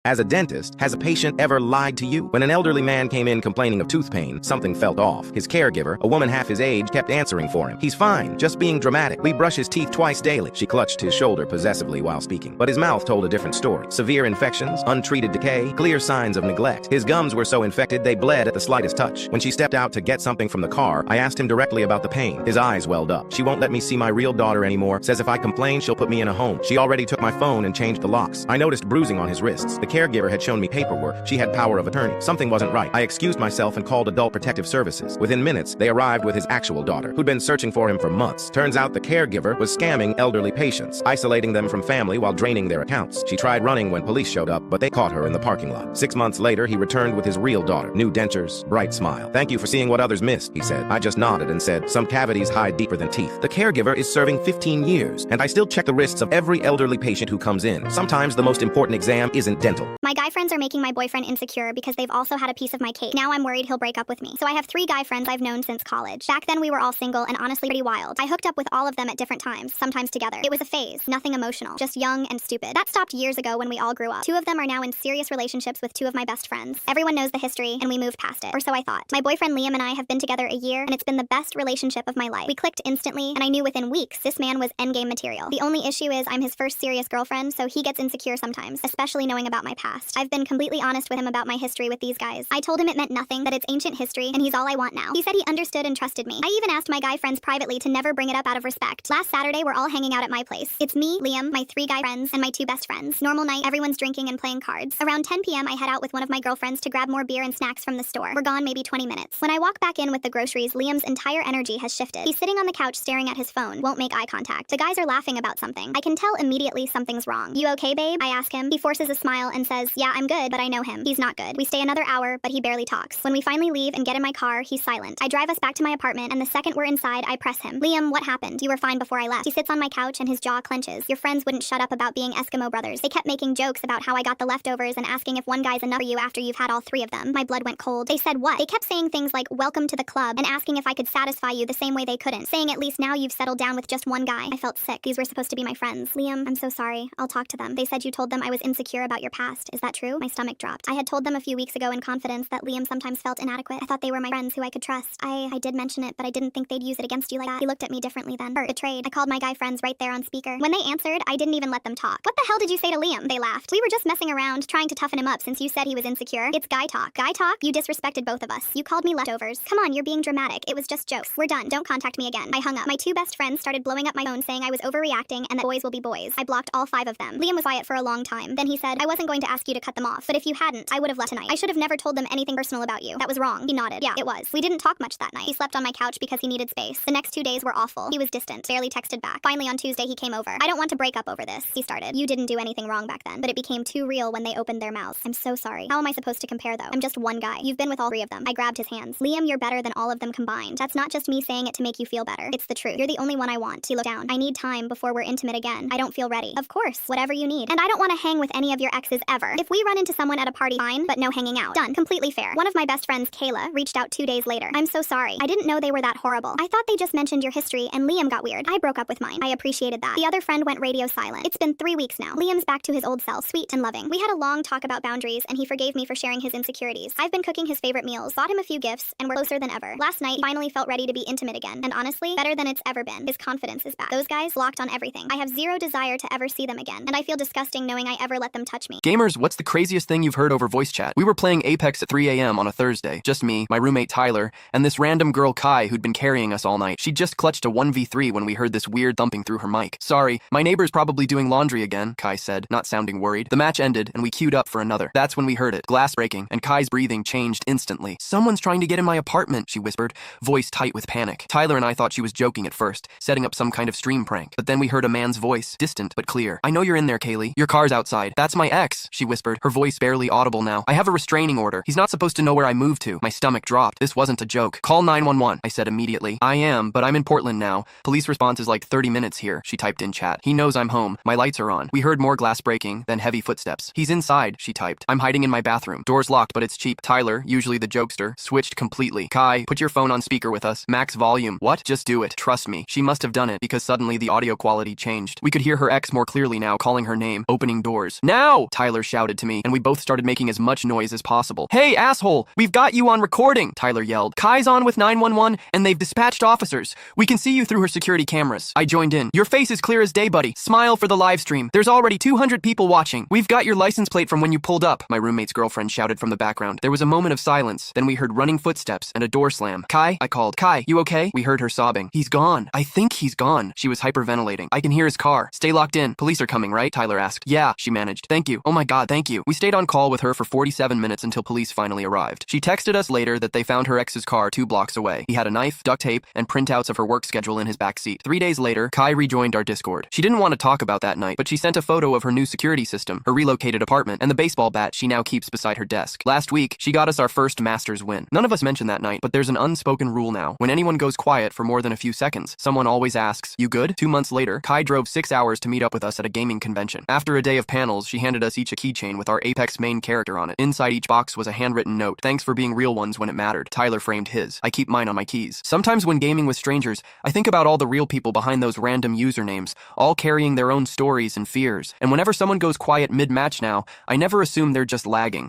As a dentist, has a patient ever lied to you? When an elderly man came in complaining of tooth pain, something felt off. His caregiver, a woman half his age, kept answering for him. He's fine, just being dramatic. We brush his teeth twice daily. She clutched his shoulder possessively while speaking. But his mouth told a different story. Severe infections, untreated decay, clear signs of neglect. His gums were so infected they bled at the slightest touch. When she stepped out to get something from the car, I asked him directly about the pain. His eyes welled up. She won't let me see my real daughter anymore. Says if I complain, she'll put me in a home. She already took my phone and changed the locks. I noticed bruising on his wrists. The caregiver had shown me paperwork. She had power of attorney. Something wasn't right. I excused myself and called Adult Protective Services. Within minutes, they arrived with his actual daughter, who'd been searching for him for months. Turns out the caregiver was scamming elderly patients, isolating them from family while draining their accounts. She tried running when police showed up, but they caught her in the parking lot. 6 months later, he returned with his real daughter. New dentures, bright smile. Thank you for seeing what others missed, he said. I just nodded and said, some cavities hide deeper than teeth. The caregiver is serving 15 years, and I still check the wrists of every elderly patient who comes in. Sometimes the most important exam isn't dental. My guy friends are making my boyfriend insecure because they've also had a piece of my cake. Now I'm worried he'll break up with me. So I have 3 guy friends I've known since college. Back then we were all single and honestly pretty wild. I hooked up with all of them at different times, sometimes together. It was a phase, nothing emotional, just young and stupid. That stopped years ago when we all grew up. 2 of them are now in serious relationships with 2 of my best friends. Everyone knows the history and we moved past it, or so I thought. My boyfriend Liam and I have been together a year and it's been the best relationship of my life. We clicked instantly and I knew within weeks this man was endgame material. The only issue is I'm his first serious girlfriend, so he gets insecure sometimes, especially knowing about my past. I've been completely honest with him about my history with these guys. I told him it meant nothing, that it's ancient history, and he's all I want now. He said he understood and trusted me. I even asked my guy friends privately to never bring it up out of respect. Last Saturday, we're all hanging out at my place. It's me, Liam, my 3 guy friends, and my 2 best friends. Normal night, everyone's drinking and playing cards. Around 10 p.m., I head out with one of my girlfriends to grab more beer and snacks from the store. We're gone maybe 20 minutes. When I walk back in with the groceries, Liam's entire energy has shifted. He's sitting on the couch staring at his phone, won't make eye contact. The guys are laughing about something. I can tell immediately something's wrong. You okay, babe? I ask him. He forces a smile and says, yeah, I'm good, but I know him. He's not good. We stay another hour, but he barely talks. When we finally leave and get in my car, he's silent. I drive us back to my apartment, and the second we're inside, I press him. Liam, what happened? You were fine before I left. He sits on my couch and his jaw clenches. Your friends wouldn't shut up about being Eskimo brothers. They kept making jokes about how I got the leftovers and asking if one guy's enough for you after you've had all 3 of them. My blood went cold. They said what? They kept saying things like, welcome to the club, and asking if I could satisfy you the same way they couldn't. Saying at least now you've settled down with just one guy. I felt sick. These were supposed to be my friends. Liam, I'm so sorry. I'll talk to them. They said you told them I was insecure about your past. Is that true? My stomach dropped. I had told them a few weeks ago in confidence that Liam sometimes felt inadequate. I thought they were my friends who I could trust. I did mention it, but I didn't think they'd use it against you like that. He looked at me differently then. Hurt, betrayed. I called my guy friends right there on speaker. When they answered, I didn't even let them talk. What the hell did you say to Liam? They laughed. We were just messing around, trying to toughen him up since you said he was insecure. It's guy talk. Guy talk? You disrespected both of us. You called me leftovers. Come on, you're being dramatic. It was just jokes. We're done. Don't contact me again. I hung up. My 2 best friends started blowing up my phone saying I was overreacting and that boys will be boys. I blocked all 5 of them. Liam was quiet for a long time. Then he said, I wasn't going to ask you to cut them off, but if you hadn't, I would have left tonight. I should have never told them anything personal about you. That was wrong. He nodded. Yeah, it was. We didn't talk much that night. He slept on my couch because he needed space. The next 2 days were awful. He was distant, barely texted back. Finally on Tuesday he came over. I don't want to break up over this, he started. You didn't do anything wrong back then, but it became too real when they opened their mouths. I'm so sorry. How am I supposed to compare though? I'm just one guy. You've been with all 3 of them. I grabbed his hands. Liam, you're better than all of them combined. That's not just me saying it to make you feel better. It's the truth. You're the only one I want. He looked down. I need time before we're intimate again. I don't feel ready. Of course, whatever you need. And I don't want to hang with any of your exes ever. If we run into someone at a party, fine, but no hanging out. Done. Completely fair. One of my best friends, Kayla, reached out 2 days later. I'm so sorry. I didn't know they were that horrible. I thought they just mentioned your history and Liam got weird. I broke up with mine. I appreciated that. The other friend went radio silent. It's been 3 weeks now. Liam's back to his old self, sweet and loving. We had a long talk about boundaries and he forgave me for sharing his insecurities. I've been cooking his favorite meals, bought him a few gifts, and we're closer than ever. Last night, he finally felt ready to be intimate again. And honestly, better than it's ever been. His confidence is back. Those guys blocked on everything. I have 0 desire to ever see them again. And I feel disgusting knowing I ever let them touch me. Gamers, what's the craziest thing you've heard over voice chat? We were playing Apex at 3 a.m. on a Thursday. Just me, my roommate Tyler, and this random girl Kai who'd been carrying us all night. She just clutched a 1v3 when we heard this weird thumping through her mic. Sorry, my neighbor's probably doing laundry again, Kai said, not sounding worried. The match ended and we queued up for another. That's when we heard it. Glass breaking, and Kai's breathing changed instantly. Someone's trying to get in my apartment, she whispered, voice tight with panic. Tyler and I thought she was joking at first, setting up some kind of stream prank. But then we heard a man's voice, distant but clear. I know you're in there, Kaylee. Your car's outside. That's my ex, she whispered, her voice barely audible now. I have a restraining order. He's not supposed to know where I moved to. My stomach dropped. This wasn't a joke. Call 911, I said immediately. I am, but I'm in Portland now. Police response is like 30 minutes here, she typed in chat. He knows I'm home. My lights are on. We heard more glass breaking, then heavy footsteps. He's inside, she typed. I'm hiding in my bathroom. Door's locked, but it's cheap. Tyler, usually the jokester, switched completely. Kai, put your phone on speaker with us. Max volume. What? Just do it. Trust me. She must have done it because suddenly the audio quality changed. We could hear her ex more clearly now, calling her name, opening doors. Now! Tyler Tyler shouted to me, and we both started making as much noise as possible. Hey, asshole! We've got you on recording! Tyler yelled. Kai's on with 911, and they've dispatched officers. We can see you through her security cameras. I joined in. Your face is clear as day, buddy. Smile for the live stream. There's already 200 people watching. We've got your license plate from when you pulled up, my roommate's girlfriend shouted from the background. There was a moment of silence. Then we heard running footsteps and a door slam. Kai? I called. Kai, you okay? We heard her sobbing. He's gone. I think he's gone. She was hyperventilating. I can hear his car. Stay locked in. Police are coming, right? Tyler asked. Yeah, she managed. Thank you. Oh my god, thank you. We stayed on call with her for 47 minutes until police finally arrived. She texted us later that they found her ex's car 2 blocks away. He had a knife, duct tape, and printouts of her work schedule in his backseat. 3 days later, Kai rejoined our Discord. She didn't want to talk about that night, but she sent a photo of her new security system, her relocated apartment, and the baseball bat she now keeps beside her desk. Last week, she got us our first Masters win. None of us mentioned that night, but there's an unspoken rule now. When anyone goes quiet for more than a few seconds, someone always asks, "You good?" 2 months later, Kai drove 6 hours to meet up with us at a gaming convention. After a day of panels, she handed us each a keychain with our Apex main character on it. Inside each box was a handwritten note. Thanks for being real ones when it mattered. Tyler framed his. I keep mine on my keys. Sometimes when gaming with strangers, I think about all the real people behind those random usernames, all carrying their own stories and fears. And whenever someone goes quiet mid-match now, I never assume they're just lagging.